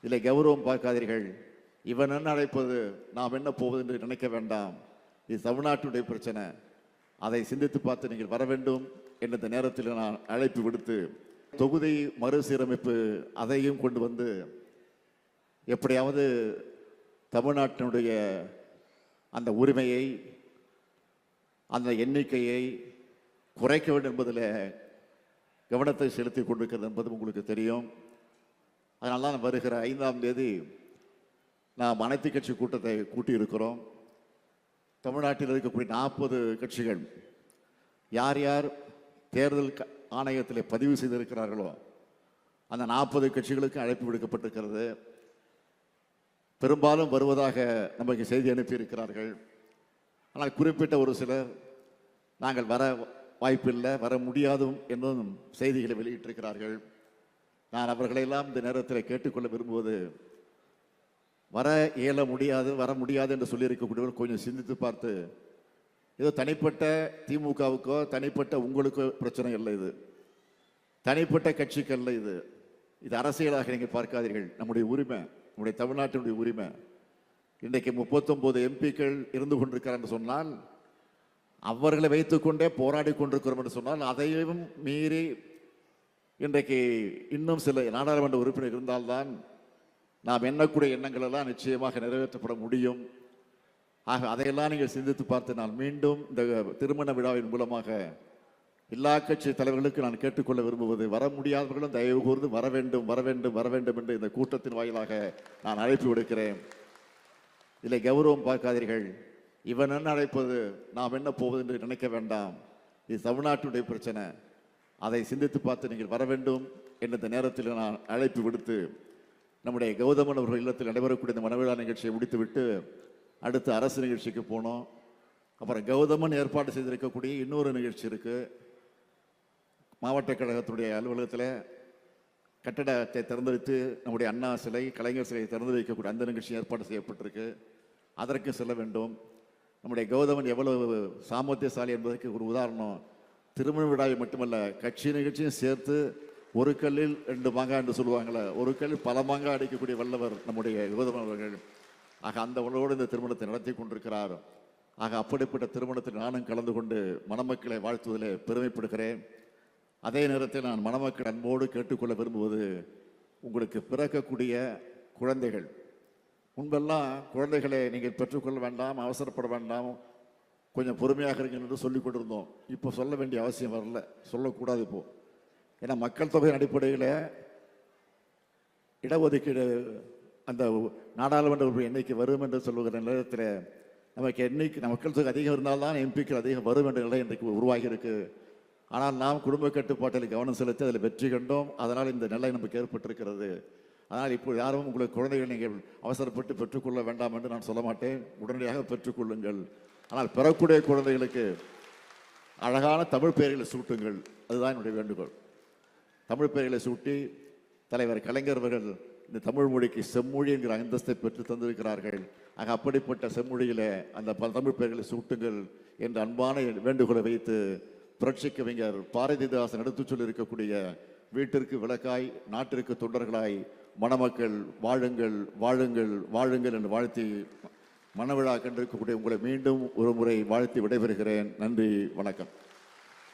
இல்லை கௌரவம் பார்க்காதீர்கள். இவன் என்ன அழைப்பது, நாம் என்ன போவது என்று நினைக்க வேண்டாம். இது தமிழ்நாட்டுடைய பிரச்சனை. அதை சிந்தித்து பார்த்து நீங்கள் வர வேண்டும் என்ற இந்த நேரத்தில் நான் அழைப்பு விடுத்து தொகுதி மறுசீரமைப்பு அதையும் கொண்டு வந்து எப்படியாவது தமிழ்நாட்டினுடைய அந்த உரிமையை, அந்த எண்ணிக்கையை குறைக்க வேண்டும் என்பதில் கவனத்தை செலுத்தி கொண்டிருக்கிறது என்பது உங்களுக்கு தெரியும். அதனால தான் வருகிற 5ஆம் தேதி நாம் அனைத்து கட்சி கூட்டத்தை கூட்டியிருக்கிறோம். தமிழ்நாட்டில் இருக்கக்கூடிய 40 கட்சிகள் யார் யார் தேர்தல் ஆணையத்தில் பதிவு செய்திருக்கிறார்களோ அந்த 40 கட்சிகளுக்கு அழைப்பு விடுக்கப்பட்டிருக்கிறது. பெரும்பாலும் வருவதாக நமக்கு செய்தி அனுப்பியிருக்கிறார்கள். ஆனால் குறிப்பிட்ட ஒரு சிலர் நாங்கள் வர வாய்ப்பில்லை, வர முடியாதும் என்னும் செய்திகளை வெளியிட்டிருக்கிறார்கள். நான் அவர்களெல்லாம் இந்த நேரத்தில் கேட்டுக்கொள்ள விரும்புவது, வர இயல முடியாது, வர முடியாது என்று சொல்லியிருக்கக்கூடியவர்கள் கொஞ்சம் சிந்தித்து பார்த்து, ஏதோ தனிப்பட்ட திமுகவுக்கோ தனிப்பட்ட உங்களுக்கோ பிரச்சனை இல்லை, இது தனிப்பட்ட கட்சிக்கு அல்ல, இது அரசியலாக நீங்கள் பார்க்காதீர்கள். நம்முடைய உரிமை, நம்முடைய தமிழ்நாட்டினுடைய உரிமை. இன்றைக்கு 39 எம்பிக்கள் இருந்து கொண்டிருக்கிறார் என்று சொன்னால், அவர்களை வைத்துக்கொண்டே போராடி கொண்டிருக்கிறோம் என்று சொன்னால், அதையும் மீறி இன்றைக்கு இன்னும் சில நாடாளுமன்ற உறுப்பினர் இருந்தால்தான் நாம் எண்ணக்கூடிய எண்ணங்கள் எல்லாம் நிச்சயமாக நிறைவேற்றப்பட முடியும். ஆக அதையெல்லாம் நீங்கள் சிந்தித்து பார்த்து, நான் மீண்டும் இந்த திருமண விழாவின் மூலமாக எல்லா கட்சி தலைவர்களுக்கு நான் கேட்டுக்கொள்ள விரும்புவது, வர முடியாதவர்களும் தயவு கூர்ந்து வர வேண்டும், வர வேண்டும், வர வேண்டும் என்று இந்த கூட்டத்தின் வாயிலாக நான் அழைப்பு விடுக்கிறேன். இல்லை கௌரவம் பார்க்காதீர்கள். இவன் என்ன அழைப்பது, நாம் என்ன போவது என்று நினைக்க வேண்டாம். இது தமிழ்நாட்டுடைய பிரச்சனை. அதை சிந்தித்து பார்த்து நீங்கள் வர வேண்டும் என்ற இந்த நேரத்தில் நான் அழைப்பு விடுத்து நம்முடைய கௌதமன் அவர்கள் இல்லத்தில் நடைபெறக்கூடிய இந்த மனவிழா நிகழ்ச்சியை முடித்துவிட்டு அடுத்து அரசு நிகழ்ச்சிக்கு போனோம். அப்புறம் கௌதமன் ஏற்பாடு செய்திருக்கக்கூடிய இன்னொரு நிகழ்ச்சி இருக்குது. மாவட்ட கழகத்துடைய அலுவலகத்தில் கட்டடத்தை திறந்து வைத்து நம்முடைய அண்ணா சிலை, கலைஞர் சிலையை திறந்து வைக்கக்கூடிய அந்த நிகழ்ச்சி ஏற்பாடு செய்யப்பட்டிருக்கு. அதற்கு செல்ல வேண்டும். நம்முடைய கௌதமன் எவ்வளவு சாமர்த்தியசாலி என்பதற்கு ஒரு உதாரணம், திருமண விழாவை மட்டுமல்ல, கட்சி நிகழ்ச்சியும் சேர்த்து ஒரு கல்லில் 2 மாங்காய் என்று சொல்லுவாங்களே, ஒரு கல்லில் பல மாங்காய் அடிக்கக்கூடிய வல்லவர் நம்முடைய கௌதமன் அவர்கள். ஆக அந்த உணவோடு இந்த திருமணத்தை நடத்தி கொண்டிருக்கிறார். ஆக அப்படிப்பட்ட திருமணத்தில் நானும் கலந்து கொண்டு மணமக்களை வாழ்த்துவதில் பெருமைப்படுகிறேன். அதே நேரத்தில் நான் மணமக்கள் அன்போடு கேட்டுக்கொள்ள விரும்புவது, உங்களுக்கு பிறக்கக்கூடிய குழந்தைகள், முன்பெல்லாம் குழந்தைகளை நீங்கள் பெற்றுக்கொள்ள வேண்டாம், அவசரப்பட வேண்டாம், கொஞ்சம் பொறுமையாக இருங்கள் என்று சொல்லிக் கொண்டிருந்தோம். இப்போ சொல்ல வேண்டிய அவசியம் வரல, சொல்லக்கூடாது இப்போ. ஏன்னா மக்கள் தொகையின் அடிப்படையில் இடஒதுக்கீடு அந்த நாடாளுமன்ற உறுப்பினர் எண்ணிக்கை வரும் என்று சொல்லுகிற நேரத்தில் நமக்கு எண்ணிக்கை மக்கள் தொகை அதிகம் இருந்தால்தான் எம்பிக்கள் அதிகம் வரும் என்ற நிலை இன்றைக்கு உருவாகி இருக்கு. ஆனால் நாம் குடும்ப கட்டுப்பாட்டில் கவனம் செலுத்தி அதில் வெற்றி கண்டோம். அதனால் இந்த நிலை நமக்கு ஏற்பட்டிருக்கிறது. அதனால் இப்போ யாரும் உங்களுக்கு குழந்தைகள் நீங்கள் அவசரப்பட்டு பெற்றுக்கொள்ள வேண்டாம் என்று நான் சொல்ல மாட்டேன். உடனடியாக பெற்றுக்கொள்ளுங்கள். ஆனால் பெறக்கூடிய குழந்தைகளுக்கு அழகான தமிழ் பெயர்களை சூட்டுங்கள். அதுதான் என்னுடைய வேண்டுகோள். தமிழ் பெயர்களை சூட்டி தலைவர் கலைஞர் அவர்கள் இந்த தமிழ் மொழிக்கு செம்மொழி என்கிற அந்தஸ்தை பெற்று தந்திருக்கிறார்கள். ஆக அப்படிப்பட்ட செம்மொழியில் அந்த தமிழ் பெயர்களை சூட்டுங்கள் என்ற அன்பான வேண்டுகோளை வைத்து புரட்சி கவிஞர் பாரதிதாசன் எடுத்துச் சொல்லியிருக்கக்கூடிய வீட்டிற்கு விளக்காய் நாட்டிற்கு தொண்டர்களாய் மணமக்கள் வாழுங்கள் வாழுங்கள் வாழுங்கள் என்று வாழ்த்தி மணவிழா கண்டிருக்கக்கூடிய உங்களை மீண்டும் ஒரு முறை வாழ்த்தி விடைபெறுகிறேன். நன்றி, வணக்கம்.